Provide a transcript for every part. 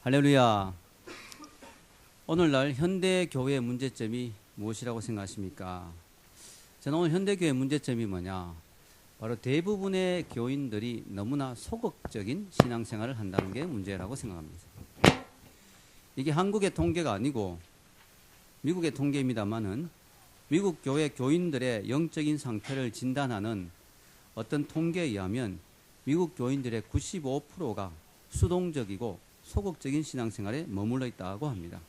할렐루야. 오늘날 현대교회의 문제점이 무엇이라고 생각하십니까? 저는 오늘 현대교회의 문제점이 뭐냐? 바로 대부분의 교인들이 너무나 소극적인 신앙생활을 한다는 게 문제라고 생각합니다. 이게 한국의 통계가 아니고 미국의 통계입니다만은 미국 교회 교인들의 영적인 상태를 진단하는 어떤 통계에 의하면 미국 교인들의 95%가 수동적이고 소극적인 신앙생활에 머물러 있다고 합니다.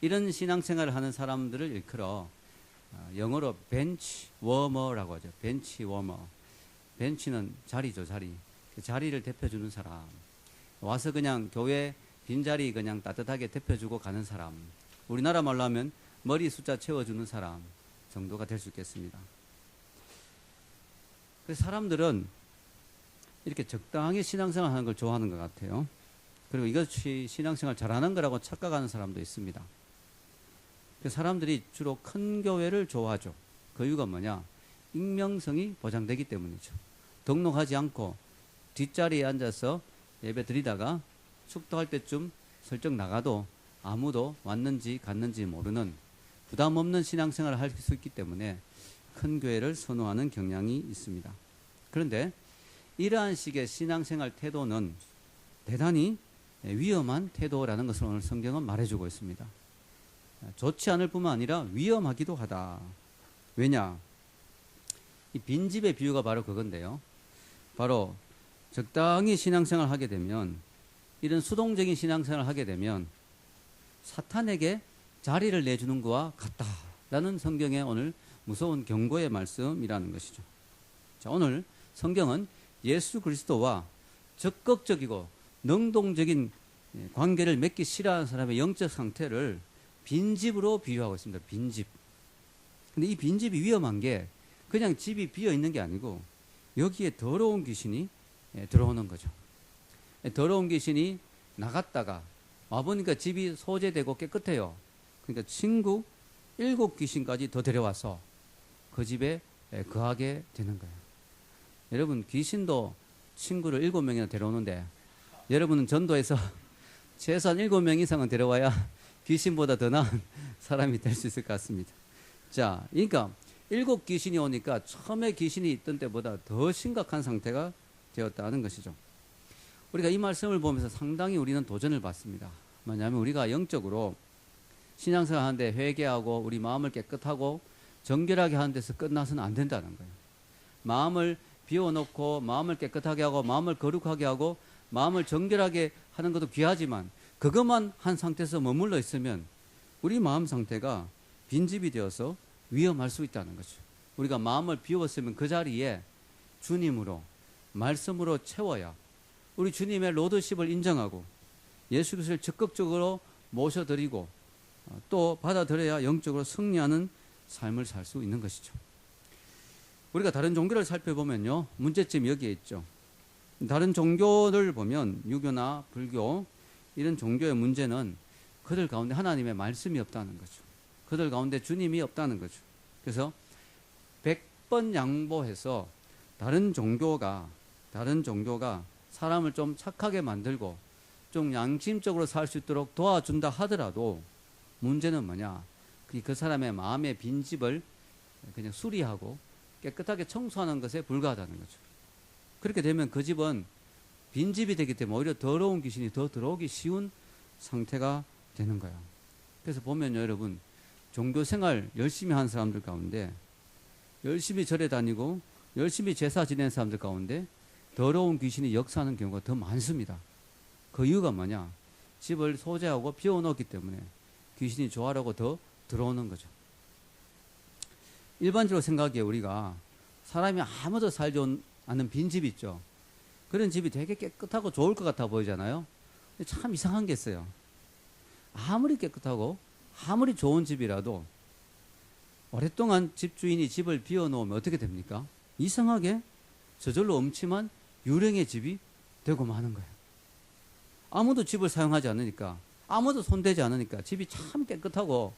이런 신앙생활을 하는 사람들을 일컬어 영어로 벤치 워머라고 하죠. 벤치 워머. 벤치는 자리죠, 자리. 그 자리를 대표주는 사람. 와서 그냥 교회 빈자리 그냥 따뜻하게 대표주고 가는 사람. 우리나라 말로 하면 머리 숫자 채워주는 사람 정도가 될 수 있겠습니다. 그래서 사람들은 이렇게 적당히 신앙생활 하는 걸 좋아하는 것 같아요. 그리고 이것이 신앙생활 잘하는 거라고 착각하는 사람도 있습니다. 사람들이 주로 큰 교회를 좋아하죠. 그 이유가 뭐냐? 익명성이 보장되기 때문이죠. 등록하지 않고 뒷자리에 앉아서 예배 드리다가 축도할 때쯤 슬쩍 나가도 아무도 왔는지 갔는지 모르는 부담 없는 신앙생활을 할 수 있기 때문에 큰 교회를 선호하는 경향이 있습니다. 그런데 이러한 식의 신앙생활 태도는 대단히 위험한 태도라는 것을 오늘 성경은 말해주고 있습니다. 좋지 않을 뿐만 아니라 위험하기도 하다. 왜냐? 이 빈집의 비유가 바로 그건데요. 바로 적당히 신앙생활을 하게 되면, 이런 수동적인 신앙생활을 하게 되면 사탄에게 자리를 내주는 것과 같다라는 성경의 오늘 무서운 경고의 말씀이라는 것이죠. 자, 오늘 성경은 예수 그리스도와 적극적이고 능동적인 관계를 맺기 싫어하는 사람의 영적 상태를 빈집으로 비유하고 있습니다. 빈집. 근데 이 빈집이 위험한 게 그냥 집이 비어 있는 게 아니고 여기에 더러운 귀신이 들어오는 거죠. 더러운 귀신이 나갔다가 와보니까 집이 소재되고 깨끗해요. 그러니까 친구 7귀신까지 더 데려와서 그 집에 거하게 되는 거예요. 여러분, 귀신도 친구를 7명이나 데려오는데 여러분은 전도해서 최소한 7명 이상은 데려와야 귀신보다 더 나은 사람이 될 수 있을 것 같습니다. 자, 그러니까 7귀신이 오니까 처음에 귀신이 있던 때보다 더 심각한 상태가 되었다는 것이죠. 우리가 이 말씀을 보면서 상당히 우리는 도전을 받습니다. 뭐냐면 우리가 영적으로 신앙생활 하는데 회개하고 우리 마음을 깨끗하고 정결하게 하는 데서 끝나서는 안 된다는 거예요. 마음을 비워놓고 마음을 깨끗하게 하고 마음을 거룩하게 하고 마음을 정결하게 하는 것도 귀하지만 그것만 한 상태에서 머물러 있으면 우리 마음 상태가 빈집이 되어서 위험할 수 있다는 거죠. 우리가 마음을 비웠으면 그 자리에 주님으로 말씀으로 채워야 우리 주님의 로드십을 인정하고 예수 그리스도를 적극적으로 모셔드리고 또 받아들여야 영적으로 승리하는 삶을 살 수 있는 것이죠. 우리가 다른 종교를 살펴보면요, 문제점이 여기에 있죠. 다른 종교를 보면 유교나 불교 이런 종교의 문제는 그들 가운데 하나님의 말씀이 없다는 거죠. 그들 가운데 주님이 없다는 거죠. 그래서 100번 양보해서 다른 종교가 사람을 좀 착하게 만들고 좀 양심적으로 살 수 있도록 도와준다 하더라도 문제는 뭐냐? 그 사람의 마음의 빈집을 그냥 수리하고 깨끗하게 청소하는 것에 불과하다는 거죠. 그렇게 되면 그 집은 빈집이 되기 때문에 오히려 더러운 귀신이 더 들어오기 쉬운 상태가 되는 거예요. 그래서 보면요, 여러분, 종교생활 열심히 하는 사람들 가운데 열심히 절에 다니고 열심히 제사 지내는 사람들 가운데 더러운 귀신이 역사하는 경우가 더 많습니다. 그 이유가 뭐냐? 집을 소재하고 비워놓기 때문에 귀신이 좋아하고 더 들어오는 거죠. 일반적으로 생각해 우리가 사람이 아무도 살지 않는 빈집 있죠. 그런 집이 되게 깨끗하고 좋을 것 같아 보이잖아요. 근데 참 이상한 게 있어요. 아무리 깨끗하고 아무리 좋은 집이라도 오랫동안 집주인이 집을 비워놓으면 어떻게 됩니까? 이상하게 저절로 음침한 유령의 집이 되고 마는 거예요. 아무도 집을 사용하지 않으니까, 아무도 손대지 않으니까 집이 참 깨끗하고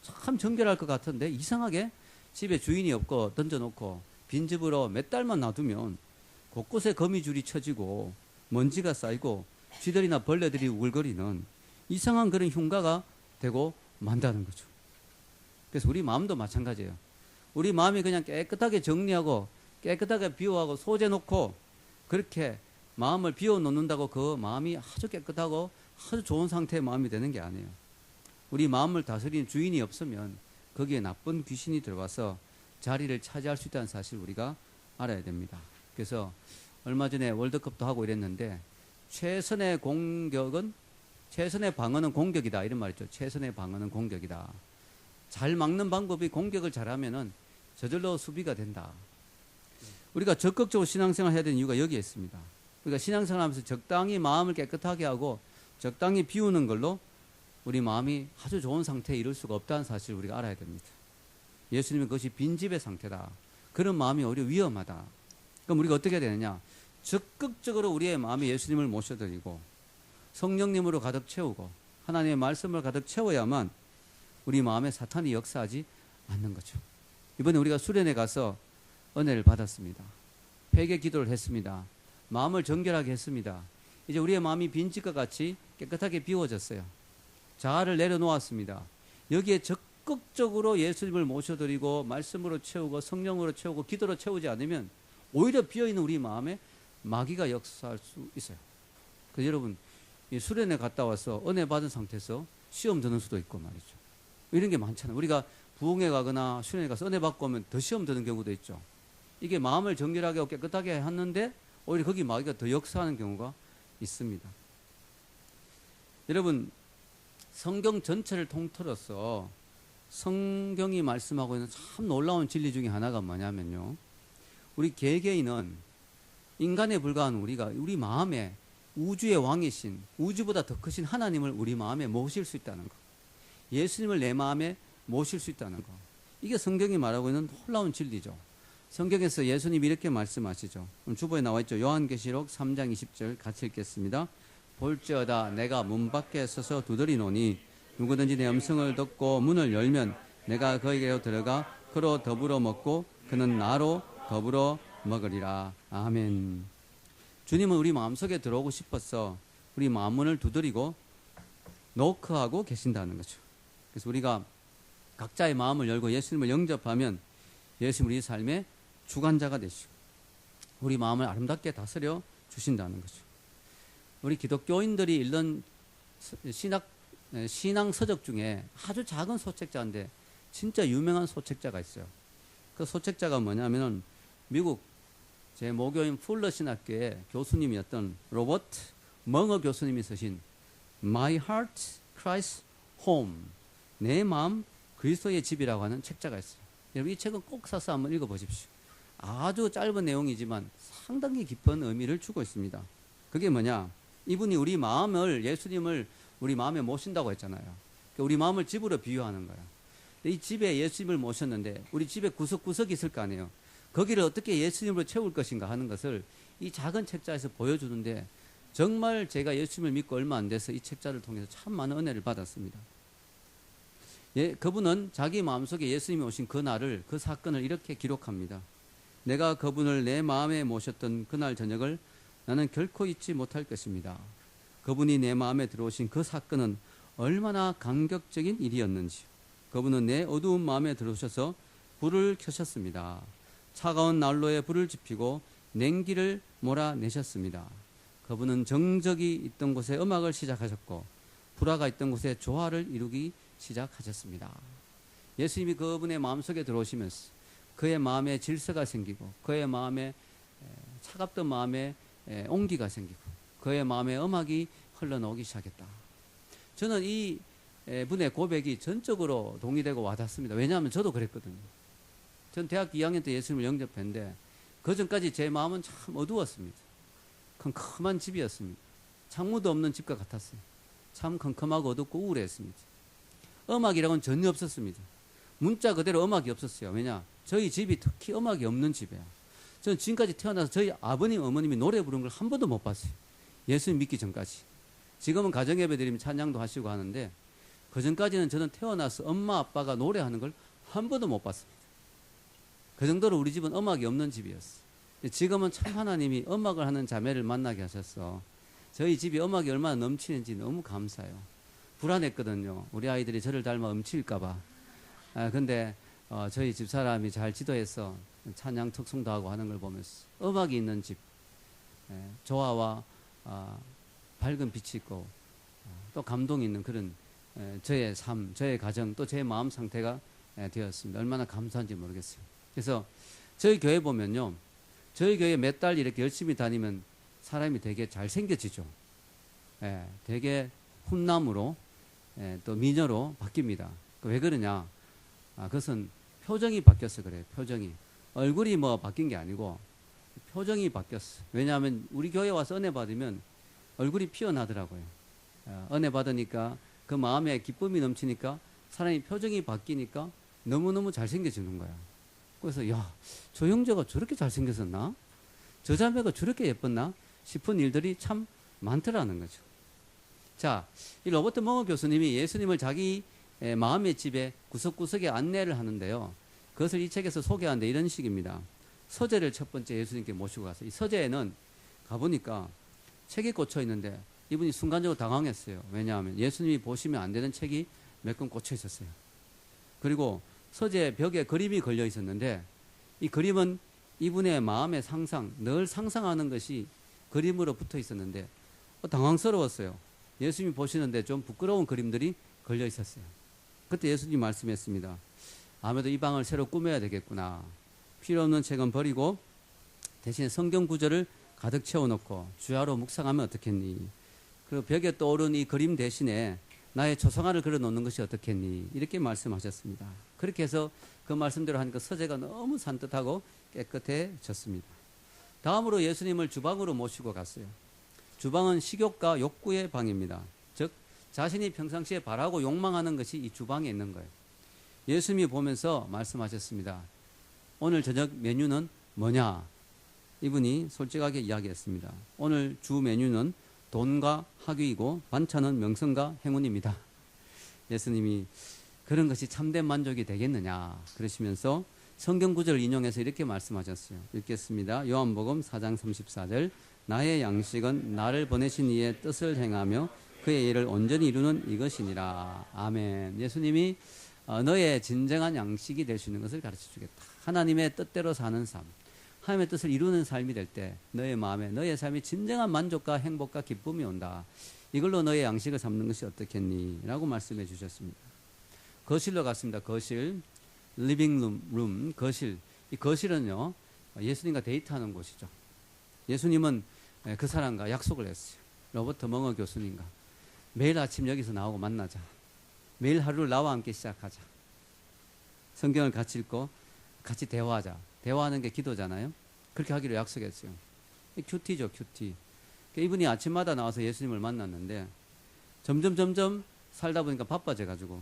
참 정결할 것 같은데 이상하게 집에 주인이 없고 던져놓고 빈집으로 몇 달만 놔두면 곳곳에 거미줄이 쳐지고 먼지가 쌓이고 쥐들이나 벌레들이 우글거리는 이상한 그런 흉가가 되고 만다는 거죠. 그래서 우리 마음도 마찬가지예요. 우리 마음이 그냥 깨끗하게 정리하고 깨끗하게 비워하고 소재놓고 그렇게 마음을 비워놓는다고 그 마음이 아주 깨끗하고 아주 좋은 상태의 마음이 되는 게 아니에요. 우리 마음을 다스리는 주인이 없으면 거기에 나쁜 귀신이 들어와서 자리를 차지할 수 있다는 사실을 우리가 알아야 됩니다. 그래서 얼마 전에 월드컵도 하고 이랬는데 최선의 방어는 공격이다 이런 말 있죠. 최선의 방어는 공격이다. 잘 막는 방법이 공격을 잘하면은 저절로 수비가 된다. 우리가 적극적으로 신앙생활 해야 되는 이유가 여기에 있습니다. 우리가 신앙생활 하면서 적당히 마음을 깨끗하게 하고 적당히 비우는 걸로 우리 마음이 아주 좋은 상태에 이룰 수가 없다는 사실을 우리가 알아야 됩니다. 예수님은 그것이 빈집의 상태다. 그런 마음이 오히려 위험하다. 그럼 우리가 어떻게 해야 되느냐? 적극적으로 우리의 마음에 예수님을 모셔드리고 성령님으로 가득 채우고 하나님의 말씀을 가득 채워야만 우리 마음에 사탄이 역사하지 않는 거죠. 이번에 우리가 수련회 가서 은혜를 받았습니다. 회개 기도를 했습니다. 마음을 정결하게 했습니다. 이제 우리의 마음이 빈집과 같이 깨끗하게 비워졌어요. 자아를 내려놓았습니다. 여기에 적극적으로 예수님을 모셔드리고 말씀으로 채우고 성령으로 채우고 기도로 채우지 않으면 오히려 비어있는 우리 마음에 마귀가 역사할 수 있어요. 그래서 여러분 이 수련회 갔다 와서 은혜 받은 상태에서 시험 드는 수도 있고 말이죠. 이런 게 많잖아요. 우리가 부흥회 가거나 수련회 가서 은혜 받고 오면 더 시험 드는 경우도 있죠. 이게 마음을 정결하게 하고 깨끗하게 했는데 오히려 거기 마귀가 더 역사하는 경우가 있습니다. 여러분 성경 전체를 통틀어서 성경이 말씀하고 있는 참 놀라운 진리 중에 하나가 뭐냐면요. 우리 개개인은 인간에 불과한 우리가 우리 마음에 우주의 왕이신 우주보다 더 크신 하나님을 우리 마음에 모실 수 있다는 거. 예수님을 내 마음에 모실 수 있다는 거. 이게 성경이 말하고 있는 놀라운 진리죠. 성경에서 예수님이 이렇게 말씀하시죠. 주보에 나와 있죠. 요한계시록 3장 20절 같이 읽겠습니다. 볼지어다 내가 문 밖에 서서 두드리노니 누구든지 내 음성을 듣고 문을 열면 내가 그에게로 들어가 그로 더불어 먹고 그는 나로 더불어 먹으리라. 아멘. 주님은 우리 마음속에 들어오고 싶어서 우리 마음문을 두드리고 노크하고 계신다는 거죠. 그래서 우리가 각자의 마음을 열고 예수님을 영접하면 예수님 우리 삶의 주관자가 되시고 우리 마음을 아름답게 다스려 주신다는 거죠. 우리 기독교인들이 읽는 신앙 서적 중에 아주 작은 소책자인데 진짜 유명한 소책자가 있어요. 그 소책자가 뭐냐면은 미국 제 모교인 풀러 신학교의 교수님이었던 로버트 멍어 교수님이 쓰신 My Heart Christ Home 내 마음 그리스도의 집이라고 하는 책자가 있어요. 여러분 이 책은 꼭 사서 한번 읽어보십시오. 아주 짧은 내용이지만 상당히 깊은 의미를 주고 있습니다. 그게 뭐냐? 이분이 우리 마음을 예수님을 우리 마음에 모신다고 했잖아요. 우리 마음을 집으로 비유하는 거야. 이 집에 예수님을 모셨는데 우리 집에 구석구석이 있을 거 아니에요. 거기를 어떻게 예수님으로 채울 것인가 하는 것을 이 작은 책자에서 보여주는데 정말 제가 예수님을 믿고 얼마 안 돼서 이 책자를 통해서 참 많은 은혜를 받았습니다. 예, 그분은 자기 마음속에 예수님이 오신 그 날을 그 사건을 이렇게 기록합니다. 내가 그분을 내 마음에 모셨던 그날 저녁을 나는 결코 잊지 못할 것입니다. 그분이 내 마음에 들어오신 그 사건은 얼마나 감격적인 일이었는지 그분은 내 어두운 마음에 들어오셔서 불을 켜셨습니다. 차가운 난로에 불을 지피고 냉기를 몰아내셨습니다. 그분은 정적이 있던 곳에 음악을 시작하셨고 불화가 있던 곳에 조화를 이루기 시작하셨습니다. 예수님이 그분의 마음속에 들어오시면서 그의 마음에 질서가 생기고 그의 마음에 차갑던 마음에 온기가 생기고 그의 마음에 음악이 흘러나오기 시작했다. 저는 이 분의 고백이 전적으로 동의되고 와닿습니다. 왜냐하면 저도 그랬거든요. 전 대학교 2학년 때 예수님을 영접했는데 그 전까지 제 마음은 참 어두웠습니다. 컴컴한 집이었습니다. 창문도 없는 집과 같았어요. 참 컴컴하고 어둡고 우울했습니다. 음악이라고는 전혀 없었습니다. 문자 그대로 음악이 없었어요. 왜냐? 저희 집이 특히 음악이 없는 집이에요. 저는 지금까지 태어나서 저희 아버님, 어머님이 노래 부르는 걸 한 번도 못 봤어요. 예수님 믿기 전까지. 지금은 가정예배 드리면 찬양도 하시고 하는데 그 전까지는 저는 태어나서 엄마, 아빠가 노래하는 걸 한 번도 못 봤습니다. 그 정도로 우리 집은 음악이 없는 집이었어요. 지금은 참 하나님이 음악을 하는 자매를 만나게 하셔서 저희 집이 음악이 얼마나 넘치는지 너무 감사해요. 불안했거든요. 우리 아이들이 저를 닮아 음치일까봐. 근데 저희 집 사람이 잘 지도해서 찬양 특송도 하고 하는 걸 보면서 음악이 있는 집, 조화와 밝은 빛이 있고 또 감동이 있는 그런 저의 삶, 저의 가정, 또 제 마음 상태가 되었습니다. 얼마나 감사한지 모르겠어요. 그래서 저희 교회 보면요, 저희 교회 몇 달 이렇게 열심히 다니면 사람이 되게 잘생겨지죠. 되게 훈남으로 또 미녀로 바뀝니다. 왜 그러냐? 그것은 표정이 바뀌어서 그래요. 표정이. 얼굴이 뭐 바뀐 게 아니고 표정이 바뀌었어. 왜냐하면 우리 교회 와서 은혜 받으면 얼굴이 피어나더라고요. 은혜 받으니까 그 마음에 기쁨이 넘치니까 사람이 표정이 바뀌니까 너무너무 잘생겨지는 거야. 그래서 야, 저 형제가 저렇게 잘생겼었나? 저 자매가 저렇게 예뻤나? 싶은 일들이 참 많더라는 거죠. 자, 이 로버트 멍어 교수님이 예수님을 자기 마음의 집에 구석구석에 안내를 하는데요. 그것을 이 책에서 소개하는데 이런 식입니다. 서재를 첫 번째 예수님께 모시고 가서 이 서재에는 가보니까 책이 꽂혀 있는데 이분이 순간적으로 당황했어요. 왜냐하면 예수님이 보시면 안 되는 책이 몇 권 꽂혀 있었어요. 그리고 서재 벽에 그림이 걸려 있었는데 이 그림은 이분의 마음의 상상, 늘 상상하는 것이 그림으로 붙어 있었는데 당황스러웠어요. 예수님이 보시는데 좀 부끄러운 그림들이 걸려 있었어요. 그때 예수님이 말씀했습니다. 아무래도 이 방을 새로 꾸며야 되겠구나. 필요 없는 책은 버리고 대신에 성경 구절을 가득 채워놓고 주야로 묵상하면 어떻겠니? 그리고 벽에 떠오른 이 그림 대신에 나의 초상화를 그려놓는 것이 어떻겠니? 이렇게 말씀하셨습니다. 그렇게 해서 그 말씀대로 하니까 서재가 너무 산뜻하고 깨끗해졌습니다. 다음으로 예수님을 주방으로 모시고 갔어요. 주방은 식욕과 욕구의 방입니다. 즉 자신이 평상시에 바라고 욕망하는 것이 이 주방에 있는 거예요. 예수님이 보면서 말씀하셨습니다. 오늘 저녁 메뉴는 뭐냐? 이분이 솔직하게 이야기했습니다. 오늘 주 메뉴는 돈과 학위이고 반찬은 명성과 행운입니다. 예수님이 그런 것이 참된 만족이 되겠느냐 그러시면서 성경 구절을 인용해서 이렇게 말씀하셨어요. 읽겠습니다. 요한복음 4장 34절 나의 양식은 나를 보내신 이의 뜻을 행하며 그의 일을 온전히 이루는 이것이니라. 아멘. 예수님이 너의 진정한 양식이 될 수 있는 것을 가르쳐 주겠다. 하나님의 뜻대로 사는 삶, 하나님의 뜻을 이루는 삶이 될 때 너의 마음에 너의 삶이 진정한 만족과 행복과 기쁨이 온다. 이걸로 너의 양식을 삼는 것이 어떻겠니? 라고 말씀해 주셨습니다. 거실로 갔습니다. 거실, 리빙룸, 거실. 이 거실은요, 예수님과 데이트하는 곳이죠. 예수님은 그 사람과 약속을 했어요. 로버트 멍어 교수님과 매일 아침 여기서 나오고 만나자. 매일 하루를 나와 함께 시작하자. 성경을 같이 읽고 같이 대화하자. 대화하는 게 기도잖아요. 그렇게 하기로 약속했어요. 큐티죠, 큐티. 이분이 아침마다 나와서 예수님을 만났는데 점점 살다 보니까 바빠져가지고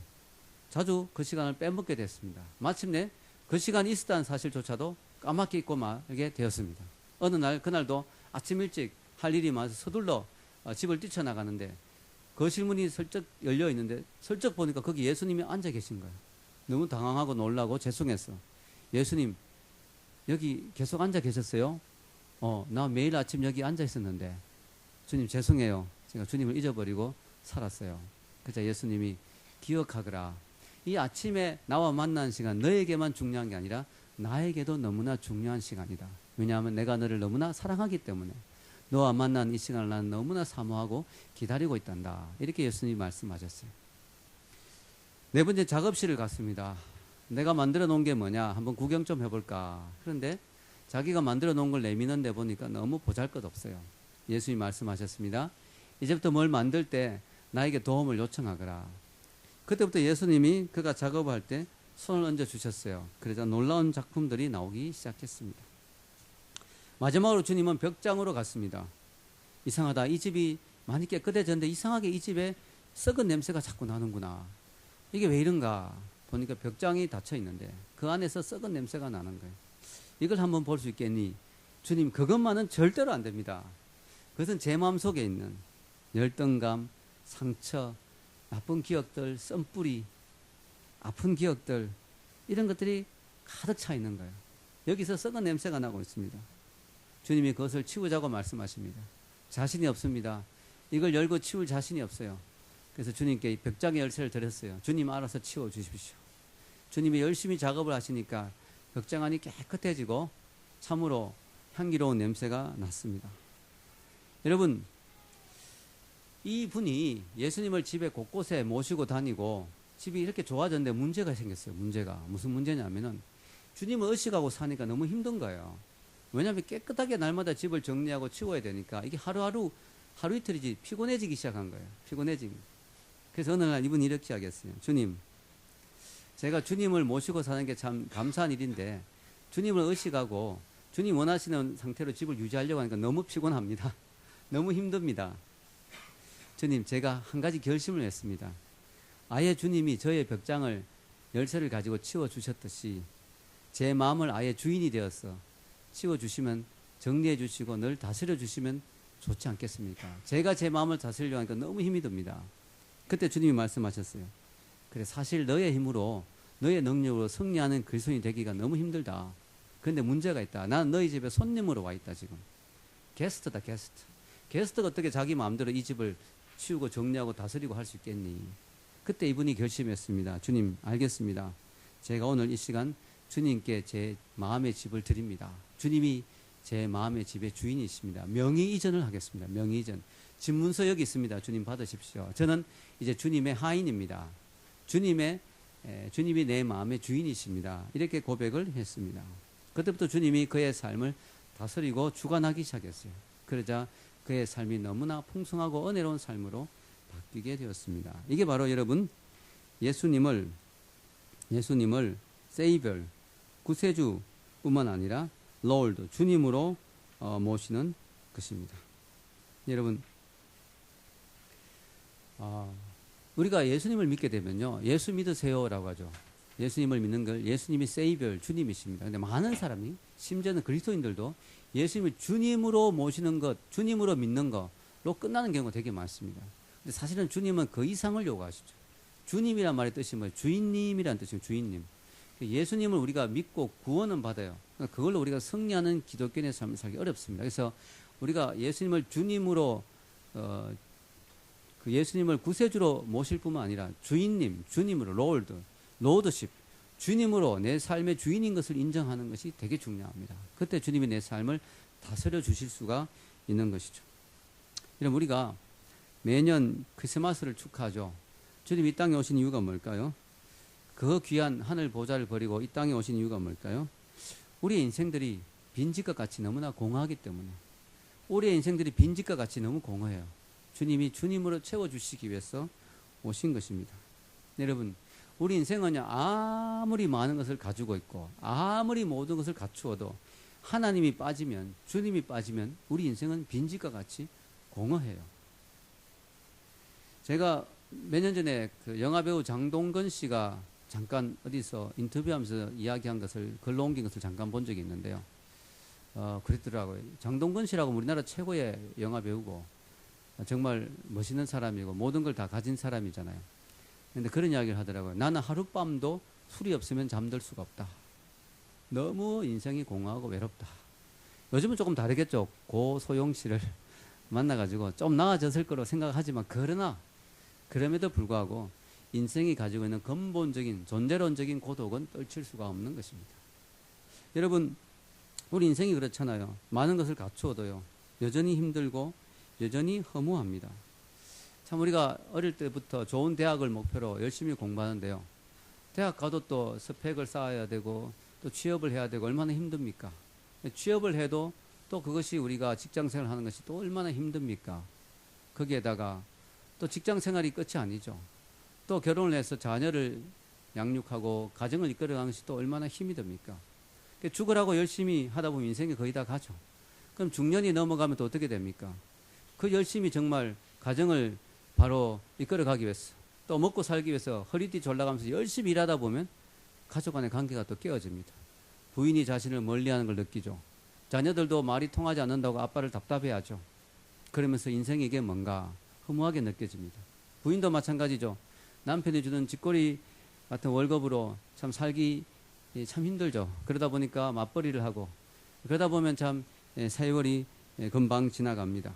자주 그 시간을 빼먹게 됐습니다. 마침내 그 시간이 있었다는 사실조차도 까맣게 잊고 말게 되었습니다. 어느 날, 그날도 아침 일찍 할 일이 많아서 서둘러 집을 뛰쳐나가는데 거실 문이 슬쩍 열려 있는데 슬쩍 보니까 거기 예수님이 앉아 계신 거예요. 너무 당황하고 놀라고 죄송했어. 예수님, 여기 계속 앉아 계셨어요? 나 매일 아침 여기 앉아 있었는데 주님 죄송해요. 제가 주님을 잊어버리고 살았어요. 그래서 예수님이 기억하거라. 이 아침에 나와 만난 시간 너에게만 중요한 게 아니라 나에게도 너무나 중요한 시간이다. 왜냐하면 내가 너를 너무나 사랑하기 때문에 너와 만난 이 시간을 나는 너무나 사모하고 기다리고 있단다. 이렇게 예수님이 말씀하셨어요. 네 번째 작업실을 갔습니다. 내가 만들어 놓은 게 뭐냐 한번 구경 좀 해볼까. 그런데 자기가 만들어 놓은 걸 내미는데 보니까 너무 보잘것없어요. 예수님이 말씀하셨습니다. 이제부터 뭘 만들 때 나에게 도움을 요청하거라. 그때부터 예수님이 그가 작업할 때 손을 얹어 주셨어요. 그러자 놀라운 작품들이 나오기 시작했습니다. 마지막으로 주님은 벽장으로 갔습니다. 이상하다. 이 집이 많이 깨끗해졌는데 이상하게 이 집에 썩은 냄새가 자꾸 나는구나. 이게 왜 이런가 보니까 벽장이 닫혀 있는데 그 안에서 썩은 냄새가 나는 거예요. 이걸 한번 볼 수 있겠니? 주님, 그것만은 절대로 안 됩니다. 그것은 제 마음속에 있는 열등감, 상처, 나쁜 기억들, 썬뿌리, 아픈 기억들, 이런 것들이 가득 차 있는 거예요. 여기서 썩은 냄새가 나고 있습니다. 주님이 그것을 치우자고 말씀하십니다. 자신이 없습니다. 이걸 열고 치울 자신이 없어요. 그래서 주님께 벽장의 열쇠를 드렸어요. 주님 알아서 치워 주십시오. 주님이 열심히 작업을 하시니까 벽장 안이 깨끗해지고 참으로 향기로운 냄새가 났습니다. 여러분, 이 분이 예수님을 집에 곳곳에 모시고 다니고 집이 이렇게 좋아졌는데 문제가 생겼어요. 문제가. 무슨 문제냐면은 주님을 의식하고 사니까 너무 힘든 거예요. 왜냐하면 깨끗하게 날마다 집을 정리하고 치워야 되니까 이게 하루 이틀이지 피곤해지기 시작한 거예요. 피곤해지기. 그래서 어느 날 이분이 이렇게 하겠어요. 주님, 제가 주님을 모시고 사는 게 참 감사한 일인데 주님을 의식하고 주님 원하시는 상태로 집을 유지하려고 하니까 너무 피곤합니다. 너무 힘듭니다. 주님, 제가 한 가지 결심을 했습니다. 아예 주님이 저의 벽장을 열쇠를 가지고 치워주셨듯이 제 마음을 아예 주인이 되어서 치워주시면 정리해 주시고 늘 다스려 주시면 좋지 않겠습니까? 제가 제 마음을 다스리려고 하니까 너무 힘이 듭니다. 그때 주님이 말씀하셨어요. 그래, 사실 너의 힘으로 너의 능력으로 승리하는 그리스도인이 되기가 너무 힘들다. 그런데 문제가 있다. 나는 너희 집에 손님으로 와 있다 지금. 게스트다, 게스트. 게스트가 어떻게 자기 마음대로 이 집을 치우고 정리하고 다스리고 할 수 있겠니? 그때 이분이 결심했습니다. 주님, 알겠습니다. 제가 오늘 이 시간 주님께 제 마음의 집을 드립니다. 주님이 제 마음의 집의 주인이십니다. 명의 이전을 하겠습니다. 명의 이전. 집문서 여기 있습니다. 주님 받으십시오. 저는 이제 주님의 하인입니다. 주님이 내 마음의 주인이십니다. 이렇게 고백을 했습니다. 그때부터 주님이 그의 삶을 다스리고 주관하기 시작했어요. 그러자 그의 삶이 너무나 풍성하고 은혜로운 삶으로 바뀌게 되었습니다. 이게 바로 여러분 예수님을 세이버, 구세주뿐만 아니라 롤드, 주님으로 모시는 것입니다. 여러분, 우리가 예수님을 믿게 되면요, 예수 믿으세요라고 하죠. 예수님을 믿는 걸 예수님이 세이버, 주님이십니다. 근데 많은 사람이, 심지어는 그리스도인들도 예수님을 주님으로 모시는 것, 주님으로 믿는 것로 끝나는 경우가 되게 많습니다. 근데 사실은 주님은 그 이상을 요구하시죠. 주님이란 말의 뜻이 뭐예요? 주인님이란 뜻이에요. 주인님. 예수님을 우리가 믿고 구원은 받아요. 그걸로 우리가 승리하는 기독교인의 삶을 살기 어렵습니다. 그래서 우리가 예수님을 주님으로 그 예수님을 구세주로 모실 뿐만 아니라 주인님, 주님으로 로드십, 주님으로 내 삶의 주인인 것을 인정하는 것이 되게 중요합니다. 그때 주님이 내 삶을 다스려 주실 수가 있는 것이죠. 이런 우리가 매년 크리스마스를 축하하죠. 주님이 이 땅에 오신 이유가 뭘까요? 그 귀한 하늘 보좌를 버리고 이 땅에 오신 이유가 뭘까요? 우리의 인생들이 빈집과 같이 너무나 공허하기 때문에, 우리의 인생들이 빈집과 같이 너무 공허해요. 주님이 주님으로 채워주시기 위해서 오신 것입니다. 여러분, 우리 인생은요, 아무리 많은 것을 가지고 있고 아무리 모든 것을 갖추어도 하나님이 빠지면, 주님이 빠지면 우리 인생은 빈집과 같이 공허해요. 제가 몇 년 전에 그 영화배우 장동건 씨가 잠깐 어디서 인터뷰하면서 이야기한 것을, 글로 옮긴 것을 잠깐 본 적이 있는데요. 그랬더라고요. 장동건 씨라고 우리나라 최고의 영화배우고 정말 멋있는 사람이고 모든 걸 다 가진 사람이잖아요. 근데 그런 이야기를 하더라고요. 나는 하룻밤도 술이 없으면 잠들 수가 없다. 너무 인생이 공허하고 외롭다. 요즘은 조금 다르겠죠. 고소영 씨를 만나가지고 좀 나아졌을 거라고 생각하지만, 그러나 그럼에도 불구하고 인생이 가지고 있는 근본적인 존재론적인 고독은 떨칠 수가 없는 것입니다. 여러분, 우리 인생이 그렇잖아요. 많은 것을 갖추어도요, 여전히 힘들고 여전히 허무합니다. 참, 우리가 어릴 때부터 좋은 대학을 목표로 열심히 공부하는데요, 대학 가도 또 스펙을 쌓아야 되고 또 취업을 해야 되고 얼마나 힘듭니까? 취업을 해도 또 그것이 우리가 직장생활을 하는 것이 또 얼마나 힘듭니까? 거기에다가 또 직장생활이 끝이 아니죠. 또 결혼을 해서 자녀를 양육하고 가정을 이끌어가는 것이 또 얼마나 힘이 듭니까? 죽으라고 열심히 하다 보면 인생이 거의 다 가죠. 그럼 중년이 넘어가면 또 어떻게 됩니까? 그 열심히 정말 가정을 바로 이끌어가기 위해서, 또 먹고 살기 위해서 허리띠 졸라가면서 열심히 일하다 보면 가족 간의 관계가 또 깨어집니다. 부인이 자신을 멀리하는 걸 느끼죠. 자녀들도 말이 통하지 않는다고 아빠를 답답해하죠. 그러면서 인생이 이게 뭔가 허무하게 느껴집니다. 부인도 마찬가지죠. 남편이 주는 쥐꼬리 같은 월급으로 참 살기 참 힘들죠. 그러다 보니까 맞벌이를 하고, 그러다 보면 참 세월이 금방 지나갑니다.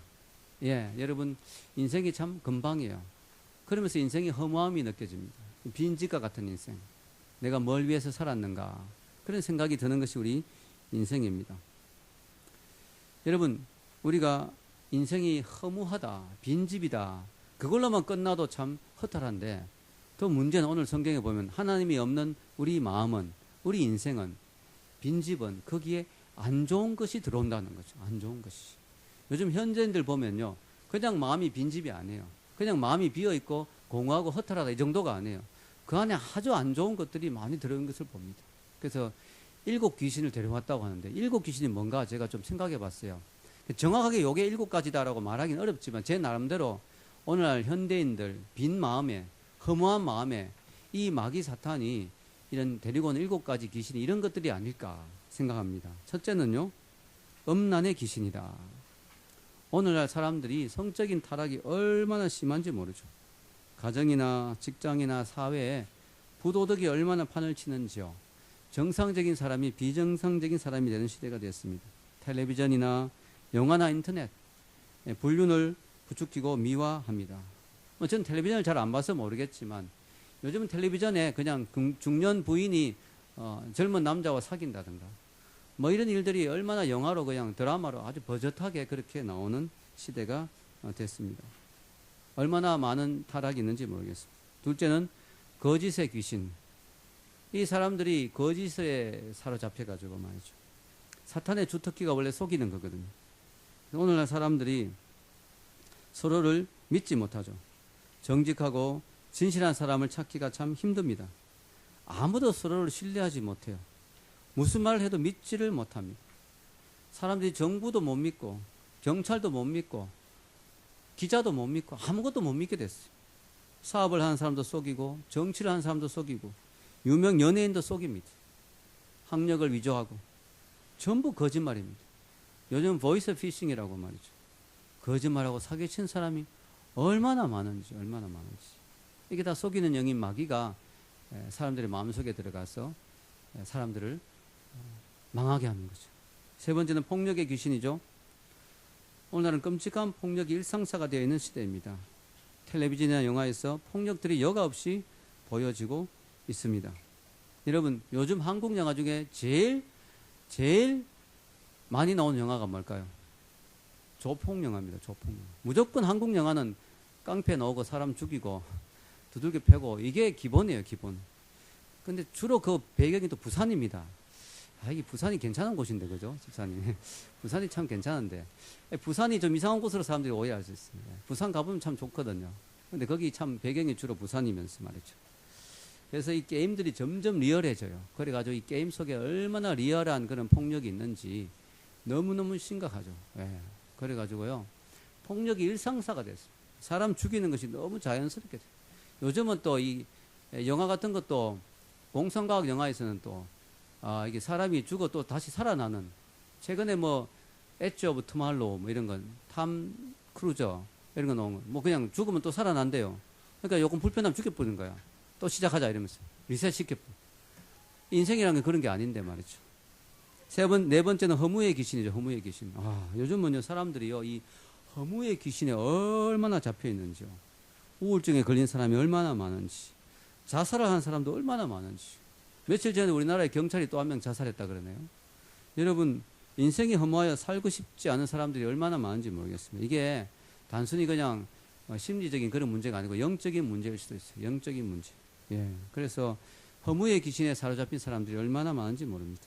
예, 여러분 인생이 참 금방이에요. 그러면서 인생이 허무함이 느껴집니다. 빈집과 같은 인생. 내가 뭘 위해서 살았는가. 그런 생각이 드는 것이 우리 인생입니다. 여러분, 우리가 인생이 허무하다, 빈집이다, 그걸로만 끝나도 참 허탈한데, 더 문제는 오늘 성경에 보면 하나님이 없는 우리 마음은, 우리 인생은, 빈집은 거기에 안 좋은 것이 들어온다는 거죠. 안 좋은 것이. 요즘 현대인들 보면요, 그냥 마음이 빈집이 아니에요. 그냥 마음이 비어있고 공허하고 허탈하다 이 정도가 아니에요. 그 안에 아주 안 좋은 것들이 많이 들어있는 것을 봅니다. 그래서 7 귀신을 데려왔다고 하는데 7 귀신이 뭔가 제가 좀 생각해 봤어요. 정확하게 요게 7가지다라고 말하기는 어렵지만 제 나름대로 오늘날 현대인들 빈 마음에, 허무한 마음에 이 마귀 사탄이 이런 데리고 온 7가지 귀신이 이런 것들이 아닐까 생각합니다. 첫째는요, 음란의 귀신이다. 오늘날 사람들이 성적인 타락이 얼마나 심한지 모르죠. 가정이나 직장이나 사회에 부도덕이 얼마나 판을 치는지요. 정상적인 사람이 비정상적인 사람이 되는 시대가 됐습니다. 텔레비전이나 영화나 인터넷, 불륜을 부추기고 미화합니다. 전 텔레비전을 잘 안 봐서 모르겠지만 요즘은 텔레비전에 그냥 중년 부인이 젊은 남자와 사귄다든가 뭐 이런 일들이 얼마나 영화로 그냥 드라마로 아주 버젓하게 그렇게 나오는 시대가 됐습니다. 얼마나 많은 타락이 있는지 모르겠습니다. 둘째는 거짓의 귀신. 이 사람들이 거짓에 사로잡혀가지고 말이죠. 사탄의 주특기가 원래 속이는 거거든요. 오늘날 사람들이 서로를 믿지 못하죠. 정직하고 진실한 사람을 찾기가 참 힘듭니다. 아무도 서로를 신뢰하지 못해요. 무슨 말을 해도 믿지를 못합니다. 사람들이 정부도 못 믿고 경찰도 못 믿고 기자도 못 믿고 아무것도 못 믿게 됐어요. 사업을 하는 사람도 속이고 정치를 하는 사람도 속이고 유명 연예인도 속입니다. 학력을 위조하고 전부 거짓말입니다. 요즘 보이스 피싱이라고 말이죠. 거짓말하고 사기친 사람이 얼마나 많은지. 이게 다 속이는 영인 마귀가 사람들의 마음속에 들어가서 사람들을 망하게 하는 거죠. 세 번째는 폭력의 귀신이죠. 오늘날은 끔찍한 폭력이 일상사가 되어 있는 시대입니다. 텔레비전이나 영화에서 폭력들이 여과 없이 보여지고 있습니다. 여러분, 요즘 한국 영화 중에 제일 많이 나오는 영화가 뭘까요? 조폭영화입니다. 조폭영화. 무조건 한국 영화는 깡패 나오고 사람 죽이고 두들겨 패고 이게 기본이에요. 기본. 근데 주로 그 배경이 또 부산입니다. 이게 부산이 괜찮은 곳인데, 그죠? 집사님. 부산이 참 괜찮은데. 부산이 좀 이상한 곳으로 사람들이 오해할 수 있습니다. 부산 가보면 참 좋거든요. 근데 거기 참 배경이 주로 부산이면서 말이죠. 그래서 이 게임들이 점점 리얼해져요. 그래가지고 이 게임 속에 얼마나 리얼한 그런 폭력이 있는지 너무너무 심각하죠. 예. 그래가지고요. 폭력이 일상사가 됐어요. 사람 죽이는 것이 너무 자연스럽게 돼요. 요즘은 또 이 영화 같은 것도 공상과학 영화에서는 또 이게 사람이 죽어 또 다시 살아나는 최근에 뭐 엣지 오브 투말로우 뭐 이런 건 탐 크루저 이런 거 나온 거 뭐 그냥 죽으면 또 살아난대요. 그러니까 요건 불편하면 죽여버리는 거야. 또 시작하자 이러면서 리셋 시켜버려. 인생이라는 게 그런 게 아닌데 말이죠. 네 번째는 허무의 귀신이죠. 허무의 귀신. 요즘은요 사람들이요 이 허무의 귀신에 얼마나 잡혀 있는지요. 우울증에 걸린 사람이 얼마나 많은지, 자살을 한 사람도 얼마나 많은지. 며칠 전에 우리나라의 경찰이 또 한 명 자살했다 그러네요. 여러분, 인생이 허무하여 살고 싶지 않은 사람들이 얼마나 많은지 모르겠습니다. 이게 단순히 그냥 심리적인 그런 문제가 아니고 영적인 문제일 수도 있어요. 영적인 문제. 예. 그래서 허무의 귀신에 사로잡힌 사람들이 얼마나 많은지 모릅니다.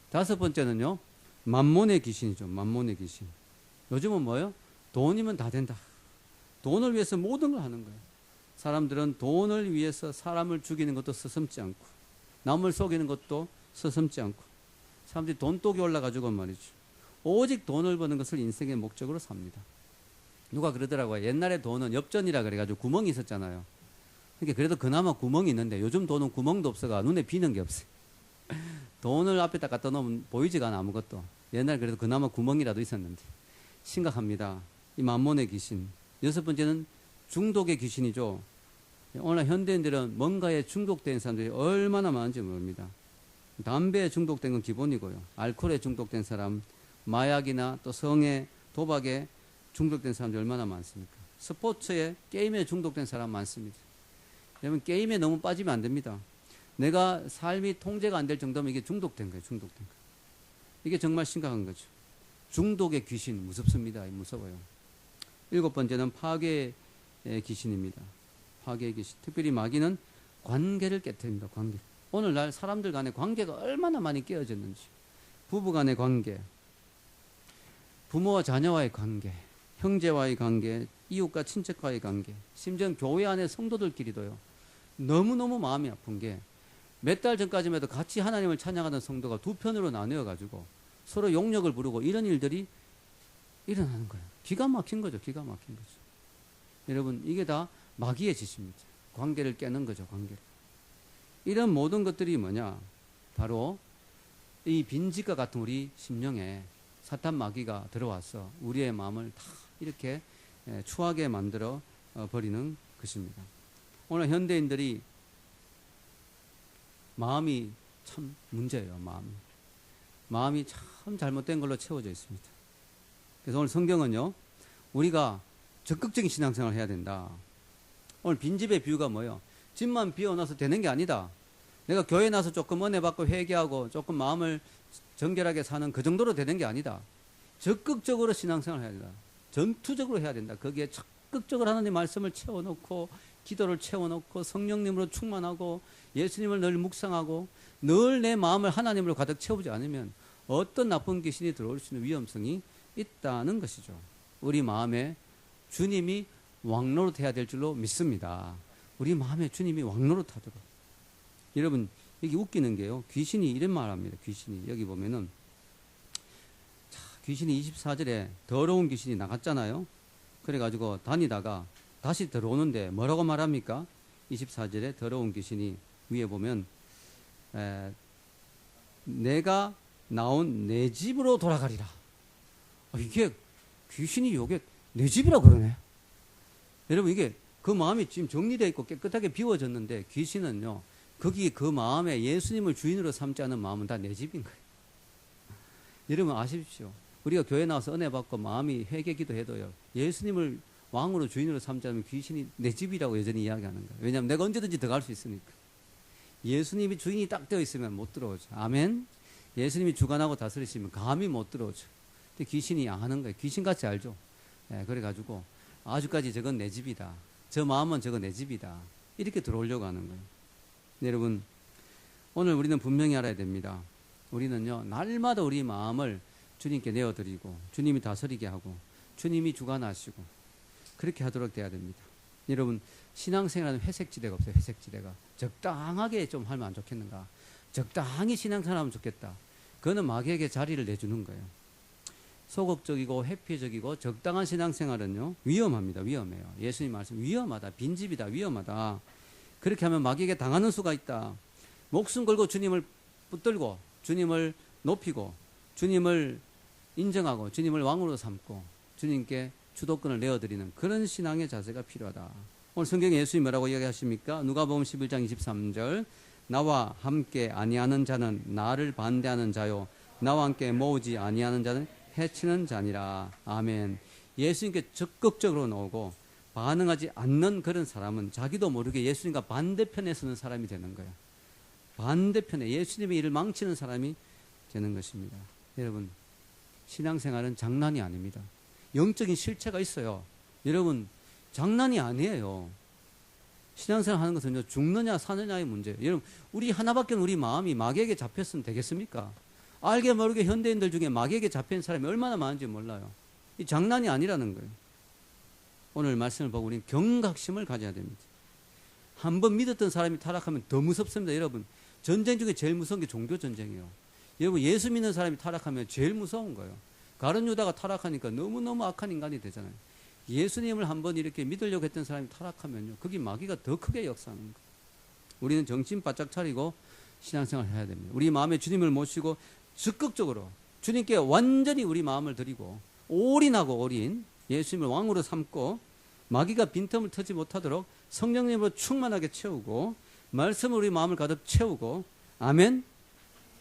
다섯 번째는요, 만몬의 귀신이죠. 만몬의 귀신. 요즘은 뭐예요? 돈이면 다 된다. 돈을 위해서 모든 걸 하는 거예요. 사람들은 돈을 위해서 사람을 죽이는 것도 서슴지 않고 남을 속이는 것도 서슴지 않고 사람들이 돈독이 올라가지고 말이죠. 오직 돈을 버는 것을 인생의 목적으로 삽니다. 누가 그러더라고요. 옛날에 돈은 엽전이라 그래가지고 구멍이 있었잖아요. 그러니까 그래도 그나마 구멍이 있는데 요즘 돈은 구멍도 없어가 눈에 비는 게 없어요. 돈을 앞에다 갖다 놓으면 보이지가 않아 아무것도. 옛날 그래도 그나마 구멍이라도 있었는데 심각합니다. 이 만몬의 귀신. 여섯 번째는 중독의 귀신이죠. 오늘 현대인들은 뭔가에 중독된 사람들이 얼마나 많은지 모릅니다. 담배에 중독된 건 기본이고요. 알코올에 중독된 사람, 마약이나 또 성에, 도박에 중독된 사람들이 얼마나 많습니까? 스포츠에, 게임에 중독된 사람 많습니다. 여러분, 게임에 너무 빠지면 안 됩니다. 내가 삶이 통제가 안 될 정도면 이게 중독된 거예요. 중독된 거. 이게 정말 심각한 거죠. 중독의 귀신 무섭습니다. 무서워요. 7번째는 파괴의 귀신입니다. 파괴의 귀신. 특별히 마귀는 관계를 깨뜨립니다. 관계. 오늘날 사람들 간의 관계가 얼마나 많이 깨어졌는지. 부부 간의 관계, 부모와 자녀와의 관계, 형제와의 관계, 이웃과 친척과의 관계, 심지어 교회 안의 성도들끼리도요. 너무너무 마음이 아픈 게 몇 달 전까지만 해도 같이 하나님을 찬양하던 성도가 두 편으로 나뉘어 가지고 서로 욕력을 부르고 이런 일들이 일어나는 거예요. 기가 막힌 거죠. 기가 막힌 거죠. 여러분, 이게 다 마귀의 짓입니다. 관계를 깨는 거죠. 관계를. 이런 모든 것들이 뭐냐? 바로 이 빈집과 같은 우리 심령에 사탄 마귀가 들어와서 우리의 마음을 다 이렇게 추하게 만들어 버리는 것입니다. 오늘 현대인들이 마음이 참 문제예요. 마음이 참 잘못된 걸로 채워져 있습니다. 그래서 오늘 성경은요, 우리가 적극적인 신앙생활을 해야 된다. 오늘 빈집의 비유가 뭐예요? 집만 비워놔서 되는 게 아니다. 내가 교회 나서 조금 은혜 받고 회개하고 조금 마음을 정결하게 사는 그 정도로 되는 게 아니다. 적극적으로 신앙생활을 해야 된다. 전투적으로 해야 된다. 거기에 적극적으로 하나님 말씀을 채워놓고 기도를 채워놓고 성령님으로 충만하고 예수님을 늘 묵상하고 늘 내 마음을 하나님으로 가득 채우지 않으면 어떤 나쁜 귀신이 들어올 수 있는 위험성이 있다는 것이죠. 우리 마음에 주님이 왕노릇해야 될 줄로 믿습니다. 우리 마음에 주님이 왕노릇하도록. 여러분, 이게 웃기는 게요. 귀신이 이런 말 합니다. 귀신이. 여기 보면은, 귀신이 24절에 더러운 귀신이 나갔잖아요. 그래가지고 다니다가 다시 들어오는데 뭐라고 말합니까? 24절에 더러운 귀신이 위에 보면, 내가 나온 내 집으로 돌아가리라. 이게 귀신이 요게 내 집이라 그러네. 여러분, 이게 그 마음이 지금 정리되어 있고 깨끗하게 비워졌는데 귀신은요, 거기 그 마음에 예수님을 주인으로 삼지 않은 마음은 다 내 집인 거예요. 여러분 아십시오. 우리가 교회 나와서 은혜 받고 마음이 회개 기도해도요, 예수님을 왕으로 주인으로 삼지 않으면 귀신이 내 집이라고 여전히 이야기하는 거예요. 왜냐하면 내가 언제든지 들어갈 수 있으니까. 예수님이 주인이 딱 되어 있으면 못 들어오죠. 아멘. 예수님이 주관하고 다스리시면 감히 못 들어오죠. 근데 귀신이 아는 거예요. 귀신같이 알죠. 그래가지고 아주까지 저건 내 집이다. 저 마음은 저거 내 집이다. 이렇게 들어오려고 하는 거예요. 여러분, 오늘 우리는 분명히 알아야 됩니다. 우리는요, 날마다 우리 마음을 주님께 내어드리고 주님이 다스리게 하고 주님이 주관하시고 그렇게 하도록 돼야 됩니다. 여러분, 신앙생활은 회색지대가 없어요. 회색지대가. 적당하게 좀 하면 안 좋겠는가? 적당히 신앙생활하면 좋겠다. 그거는 마귀에게 자리를 내주는 거예요. 소극적이고 회피적이고 적당한 신앙생활은요, 위험합니다. 위험해요. 예수님 말씀 위험하다. 빈집이다. 위험하다. 그렇게 하면 마귀에게 당하는 수가 있다. 목숨 걸고 주님을 붙들고 주님을 높이고 주님을 인정하고 주님을 왕으로 삼고 주님께 주도권을 내어드리는 그런 신앙의 자세가 필요하다. 오늘 성경에 예수님이 뭐라고 이야기하십니까? 누가복음 11장 23절, 나와 함께 아니하는 자는 나를 반대하는 자요, 나와 함께 모으지 아니하는 자는 해치는 자니라. 아멘. 예수님께 적극적으로 나오고 반응하지 않는 그런 사람은 자기도 모르게 예수님과 반대편에 서는 사람이 되는 거예요. 반대편에 예수님의 일을 망치는 사람이 되는 것입니다. 여러분, 신앙생활은 장난이 아닙니다. 영적인 실체가 있어요. 여러분, 장난이 아니에요. 신앙생활 하는 것은 죽느냐 사느냐의 문제예요. 여러분, 우리 하나밖에 우리 마음이 마귀에게 잡혔으면 되겠습니까? 알게 모르게 현대인들 중에 마귀에게 잡힌 사람이 얼마나 많은지 몰라요. 이 장난이 아니라는 거예요. 오늘 말씀을 보고 우리는 경각심을 가져야 됩니다. 한번 믿었던 사람이 타락하면 더 무섭습니다. 여러분, 전쟁 중에 제일 무서운 게 종교전쟁이에요. 여러분, 예수 믿는 사람이 타락하면 제일 무서운 거예요. 가룟 유다가 타락하니까 너무너무 악한 인간이 되잖아요. 예수님을 한번 이렇게 믿으려고 했던 사람이 타락하면요, 거기 마귀가 더 크게 역사하는 거예요. 우리는 정신 바짝 차리고 신앙생활을 해야 됩니다. 우리 마음에 주님을 모시고 적극적으로 주님께 완전히 우리 마음을 드리고 올인하고 올인, 예수님을 왕으로 삼고 마귀가 빈틈을 터지 못하도록 성령님으로 충만하게 채우고 말씀으로 우리 마음을 가득 채우고, 아멘.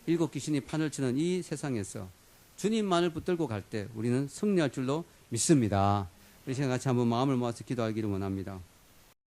일곱 귀신이 판을 치는 이 세상에서 주님만을 붙들고 갈 때 우리는 승리할 줄로 믿습니다. 우리 시간 같이 한번 마음을 모아서 기도하기를 원합니다.